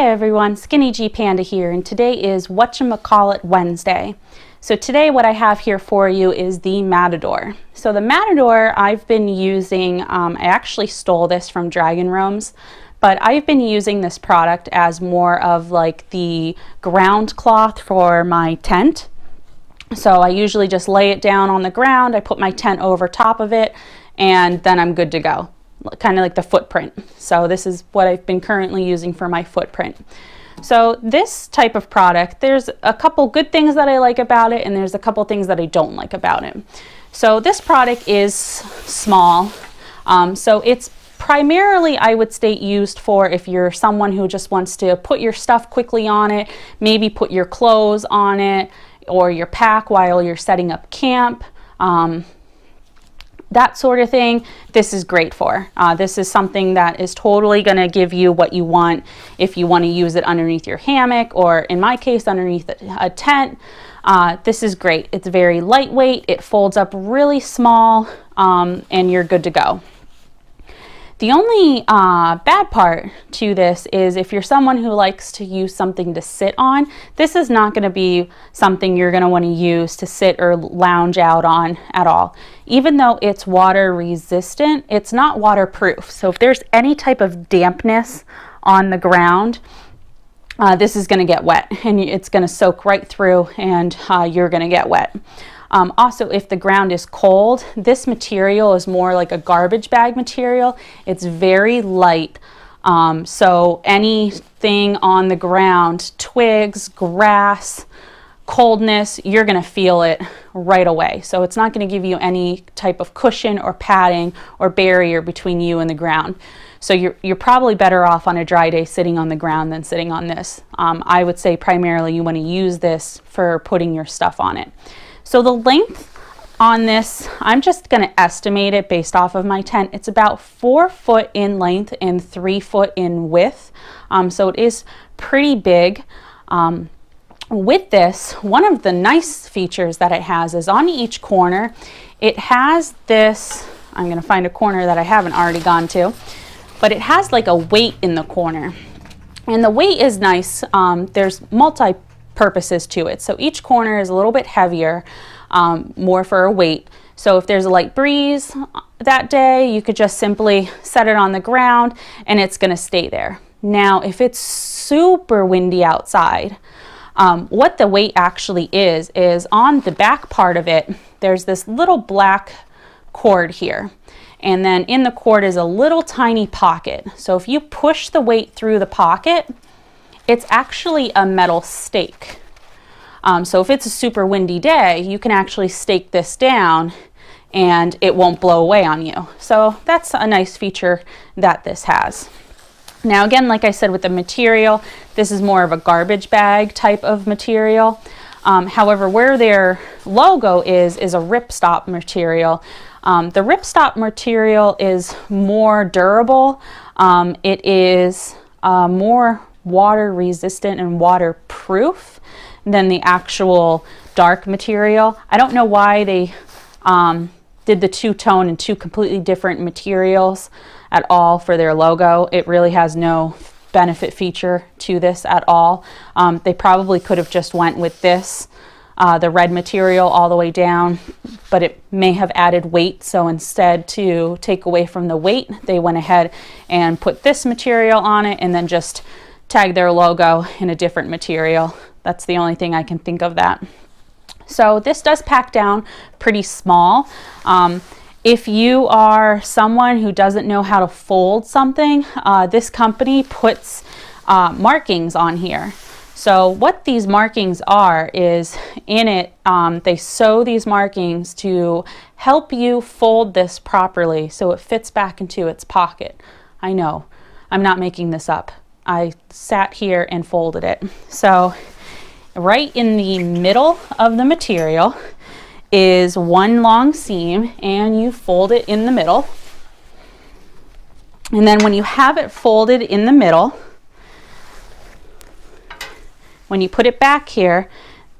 Hey everyone, SkinnyGPanda here, and today is Whatchamacallit Wednesday. So today what I have here for you is the Matador. So the Matador I've been using, I actually stole this from Dragon Roams, but I've been using this product as more of like the ground cloth for my tent. So I usually just lay it down on the ground, I put my tent over top of it, and then I'm good to go. Kind of like the footprint. So this is what I've been currently using for my footprint. So this type of product, there's a couple good things that I like about it, and there's a couple things that I don't like about it. So this product is small. So it's primarily, I would state, used for if you're someone who just wants to put your stuff quickly on it, maybe put your clothes on it, or your pack while you're setting up camp. That sort of thing, this is great for. This is something that is totally going to give you what you want if you want to use it underneath your hammock, or in my case underneath a tent. This is great. It's very lightweight, it folds up really small, and you're good to go. The only bad part to this is if you're someone who likes to use something to sit on, this is not going to be something you're going to want to use to sit or lounge out on at all. Even though it's water resistant, it's not waterproof. So if there's any type of dampness on the ground, this is going to get wet, and it's going to soak right through, and you're going to get wet. Also, if the ground is cold, this material is more like a garbage bag material. It's very light. So anything on the ground, twigs, grass, coldness, you're going to feel it right away. So it's not going to give you any type of cushion or padding or barrier between you and the ground. So you're probably better off on a dry day sitting on the ground than sitting on this. I would say primarily you want to use this for putting your stuff on it. So the length on this, I'm just going to estimate it based off of my tent. It's about 4 foot in length and 3 foot in width. So it is pretty big. With this, one of the nice features that it has is on each corner, it has this, I'm going to find a corner that I haven't already gone to, but it has like a weight in the corner. And the weight is nice. There's multi-purposes to it. So each corner is a little bit heavier, more for a weight. So if there's a light breeze that day, you could just simply set it on the ground and it's going to stay there. Now, if it's super windy outside, what the weight actually is on the back part of it, there's this little black cord here. And then in the cord is a little tiny pocket. So if you push the weight through the pocket, it's actually a metal stake. So if it's a super windy day, you can actually stake this down and it won't blow away on you. So that's a nice feature that this has. Now again, like I said, with the material, this is more of a garbage bag type of material. However, where their logo is a ripstop material. The ripstop material is more durable. It is more water resistant and waterproof than the actual dark material. I don't know why they did the two-tone and two completely different materials at all for their logo. It really has no benefit feature to this at all. They probably could have just went with this, the red material all the way down, but it may have added weight. So instead, to take away from the weight, they went ahead and put this material on it and then just tag their logo in a different material. That's the only thing I can think of that. So this does pack down pretty small. If you are someone who doesn't know how to fold something, this company puts markings on here. So what these markings are is in it, they sew these markings to help you fold this properly so it fits back into its pocket. I know, I'm not making this up. I sat here and folded it. So right in the middle of the material is one long seam, and you fold it in the middle. And then when you have it folded in the middle, when you put it back here,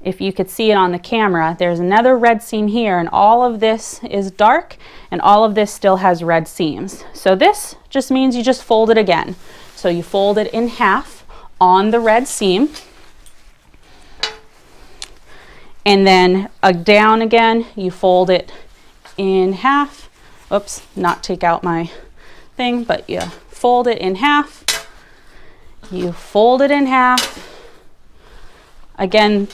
if you could see it on the camera, there's another red seam here, and all of this is dark and all of this still has red seams. So this just means you just fold it again. So you fold it in half on the red seam, and then down again, you fold it in half. Oops, not take out my thing, but you fold it in half. You fold it in half. Again,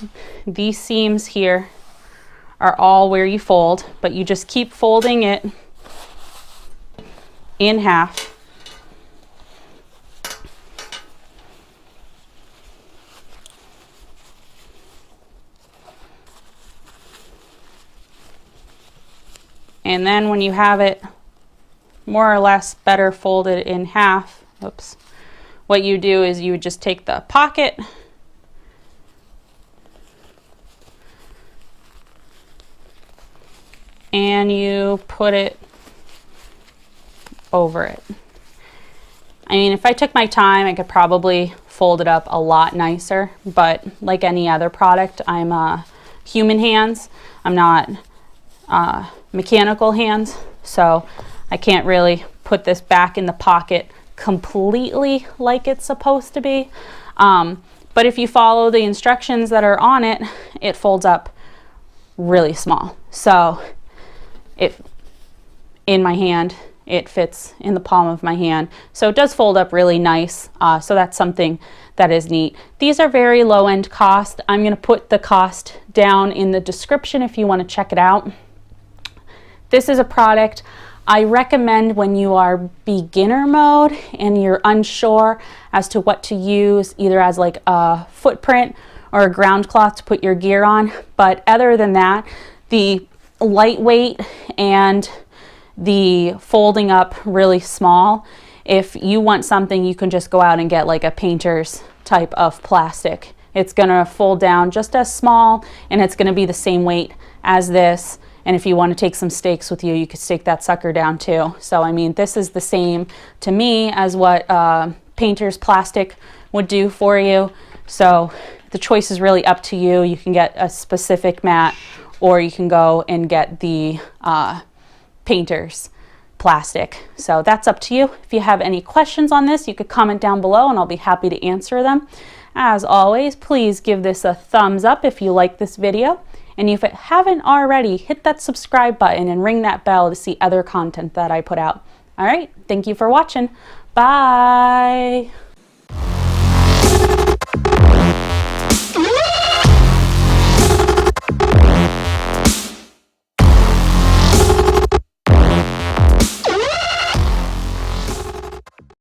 these seams here are all where you fold, but you just keep folding it in half. And then when you have it more or less better folded in half, oops, what you do is you would just take the pocket and you put it over it. I mean, if I took my time, I could probably fold it up a lot nicer, but like any other product, I'm human hands. I'm not mechanical hands, so I can't really put this back in the pocket completely like it's supposed to be. But if you follow the instructions that are on it, it folds up really small. So in my hand, it fits in the palm of my hand. So it does fold up really nice. So that's something that is neat. These are very low-end cost. I'm gonna put the cost down in the description if you wanna check it out. This is a product I recommend when you are beginner mode and you're unsure as to what to use, either as like a footprint or a ground cloth to put your gear on. But other than that, the lightweight and the folding up really small, if you want something, you can just go out and get like a painter's type of plastic. It's gonna fold down just as small, and it's gonna be the same weight as this. And if you want to take some stakes with you, you could stake that sucker down too. So I mean, this is the same to me as what painter's plastic would do for you. So the choice is really up to you. You can get a specific mat, or you can go and get the painter's plastic. So that's up to you. If you have any questions on this, you could comment down below and I'll be happy to answer them. As always, please give this a thumbs up if you like this video. And if you haven't already, hit that subscribe button and ring that bell to see other content that I put out. All right, thank you for watching. Bye.